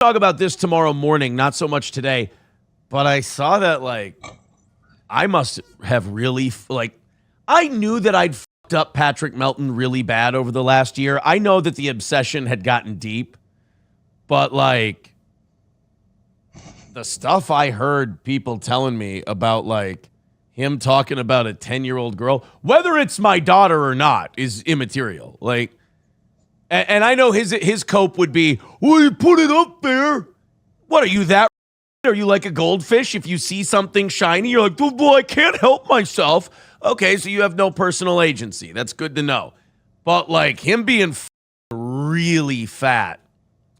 talk about this tomorrow morning, not so much today, but I saw that, like, I must have really, I knew that I'd fucked up Patrick Melton really bad over the last year. I know that the obsession had gotten deep, but, like, the stuff I heard people telling me about, like, him talking about a 10-year-old girl, whether it's my daughter or not, is immaterial. Like, and I know his cope would be, well, you put it up there. What, are you that? Are you like a goldfish? If you see something shiny, you're like, well, I can't help myself. Okay, so you have no personal agency. That's good to know. But, like, him being really fat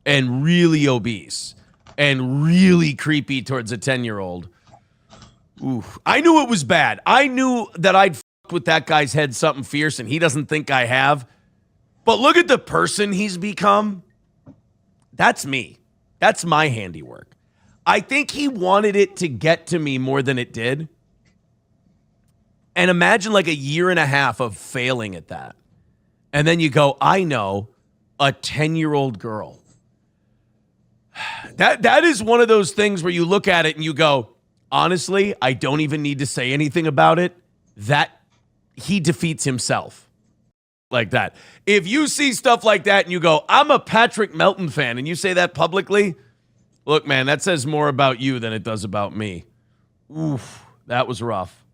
and really obese and really creepy towards a 10-year-old, oof. I knew it was bad. I knew that I'd fucked with that guy's head something fierce, and he doesn't think I have. But look at the person he's become. That's me. That's my handiwork. I think he wanted it to get to me more than it did. And imagine like a year and a half of failing at that. And then you go, I know, a 10-year-old girl. That is one of those things where you look at it and you go, honestly, I don't even need to say anything about it. That he defeats himself like that. If you see stuff like that and you go, I'm a Patrick Melton fan, and you say that publicly, look, man, that says more about you than it does about me. Oof, that was rough.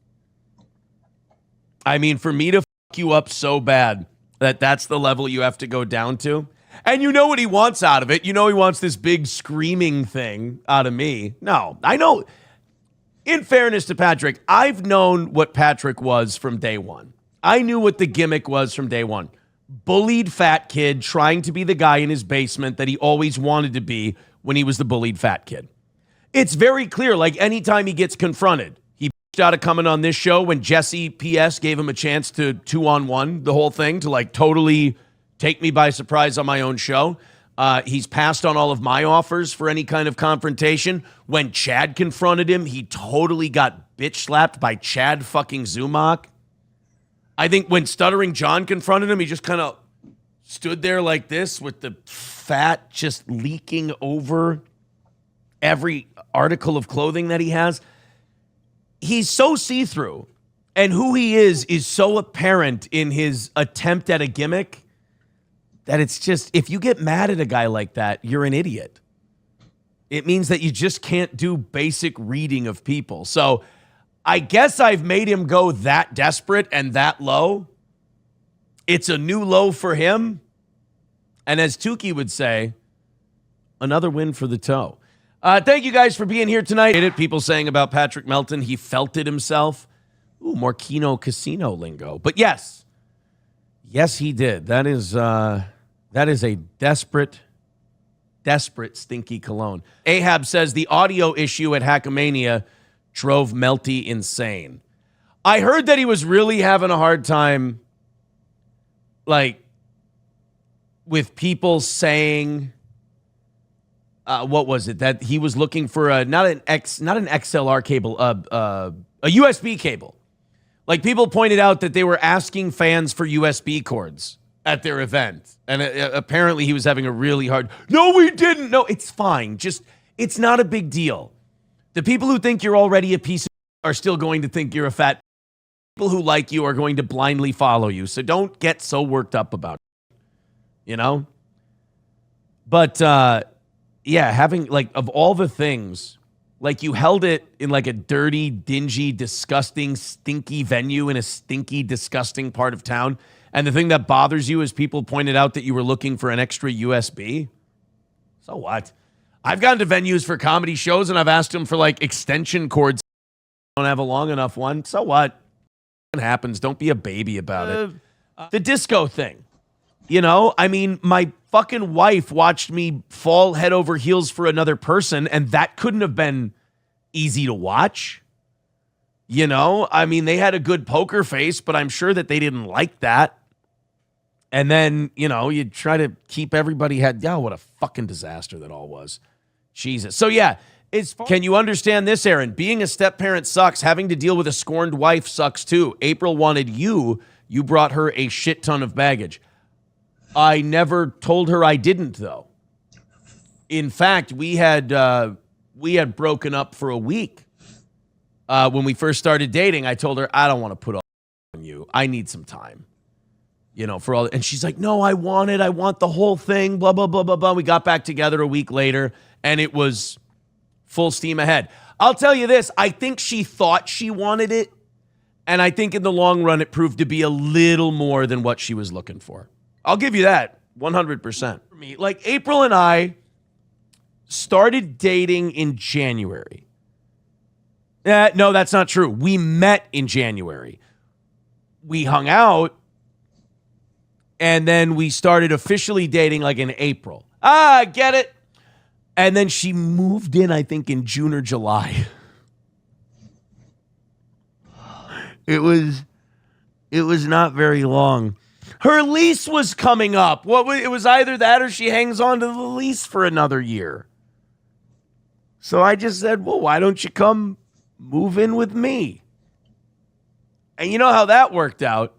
I mean, for me to fuck you up so bad that that's the level you have to go down to. And you know what he wants out of it. You know he wants this big screaming thing out of me. No, I know. In fairness to Patrick, I've known what Patrick was from day one. I knew what the gimmick was from day one. Bullied fat kid trying to be the guy in his basement that he always wanted to be when he was the bullied fat kid. It's very clear, like anytime he gets confronted, he bitched out of coming on this show when Jesse P.S. gave him a chance to 2-on-1 the whole thing, to like totally take me by surprise on my own show. He's passed on all of my offers for any kind of confrontation. When Chad confronted him, he totally got bitch slapped by Chad fucking Zumach. I think when Stuttering John confronted him, he just kind of stood there like this with the fat just leaking over every article of clothing that he has. He's so see-through, and who he is so apparent in his attempt at a gimmick that it's just, if you get mad at a guy like that, you're an idiot. It means that you just can't do basic reading of people. So I guess I've made him go that desperate and that low. It's a new low for him. And as Tukey would say, another win for the toe. Thank you guys for being here tonight. People saying about Patrick Melton, he felt it himself. Ooh, more Keno Casino lingo. But yes, he did. That is a desperate stinky cologne. Ahab says the audio issue at Hackamania drove Melty insane. I heard that he was really having a hard time, like, with people saying, what was it? That he was looking for not an XLR cable, a USB cable. Like, people pointed out that they were asking fans for USB cords at their event. And apparently he was having a really hard, no, we didn't. No, it's fine. Just, it's not a big deal. The people who think you're already a piece of are still going to think you're a fat. People who like you are going to blindly follow you. So don't get so worked up about it, you know? But, yeah, having, like, of all the things, like, you held it in, like, a dirty, dingy, disgusting, stinky venue in a stinky, disgusting part of town. And the thing that bothers you is people pointed out that you were looking for an extra USB. So what? I've gone to venues for comedy shows and I've asked them for, like, extension cords. I don't have a long enough one. So what? It happens. Don't be a baby about it. The disco thing. You know, I mean, my fucking wife watched me fall head over heels for another person, and that couldn't have been easy to watch. You know, I mean, they had a good poker face, but I'm sure that they didn't like that. And then, you know, you try to keep everybody what a fucking disaster that all was. Jesus. So, yeah, can you understand this, Aaron? Being a step-parent sucks. Having to deal with a scorned wife sucks, too. April wanted you. You brought her a shit ton of baggage. I never told her I didn't, though. In fact, we had broken up for a week. When we first started dating, I told her, I don't want to put all on you. I need some time. For all, and she's like, no, I want it. I want the whole thing, blah, blah, blah, blah, blah. We got back together a week later, and it was full steam ahead. I'll tell you this. I think she thought she wanted it, and I think in the long run, it proved to be a little more than what she was looking for. I'll give you that, 100%. For me, like, April and I started dating in January. No, that's not true. We met in January. We hung out. And then we started officially dating like in April. I get it. And then she moved in, I think, in June or July. It was not very long. Her lease was coming up. It was either that or she hangs on to the lease for another year. So I just said, well, why don't you come move in with me? And you know how that worked out?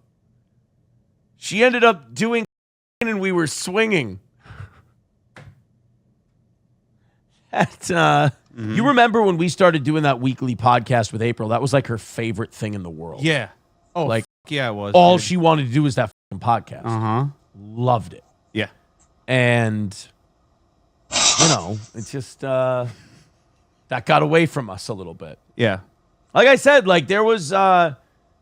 She ended up doing and we were swinging. You remember when we started doing that weekly podcast with April? That was like her favorite thing in the world. Yeah. Oh, like yeah, it was. All she wanted to do was that podcast. Uh-huh. Loved it. Yeah. And, it's just, that got away from us a little bit. Yeah. Like I said, like there was, the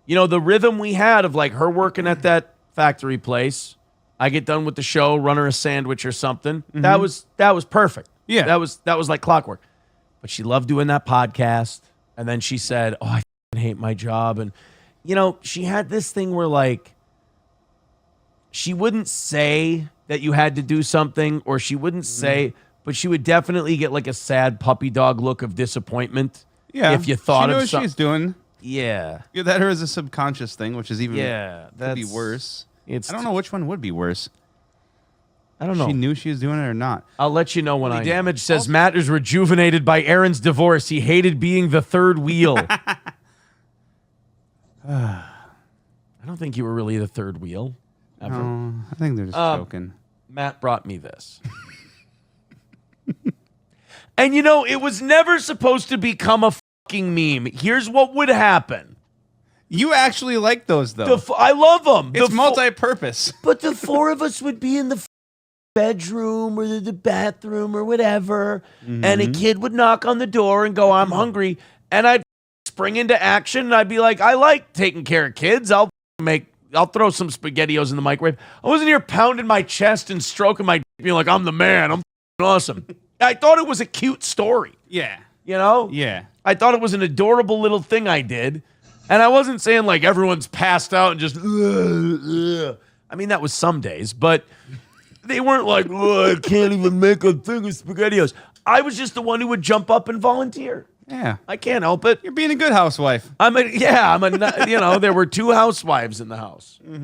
rhythm we had of like her working at that factory place. I get done with the show, run her a sandwich or something. Mm-hmm. That was perfect. Yeah. That was like clockwork. But she loved doing that podcast. And then she said, oh, I hate my job. And, she had this thing where like, she wouldn't say that you had to do something, or she wouldn't say, but she would definitely get like a sad puppy dog look of disappointment. Yeah. If you thought of something. She knows what she's doing. Yeah. Yeah, that or is a subconscious thing, which is even could be worse. I don't know which one would be worse. I don't know. She knew she was doing it or not. I'll let you know when Damage says Matt is rejuvenated by Aaron's divorce. He hated being the third wheel. I don't think you were really the third wheel ever. No, I think they're just joking. Matt brought me this. And it was never supposed to become a fucking meme. Here's what would happen. You actually like those, though. I love them. It's multi-purpose. But the four of us would be in the bedroom or the bathroom or whatever, and a kid would knock on the door and go, I'm hungry, and I'd spring into action, and I'd be like, I like taking care of kids. I'll throw some SpaghettiOs in the microwave. I wasn't here pounding my chest and stroking my dick, being like, I'm the man. I'm awesome. I thought it was a cute story. Yeah. Yeah. I thought it was an adorable little thing I did. And I wasn't saying like everyone's passed out and just, I mean, that was some days, but they weren't like, I can't even make a thing of SpaghettiOs. I was just the one who would jump up and volunteer. Yeah. I can't help it. You're being a good housewife. there were two housewives in the house. Mm-hmm.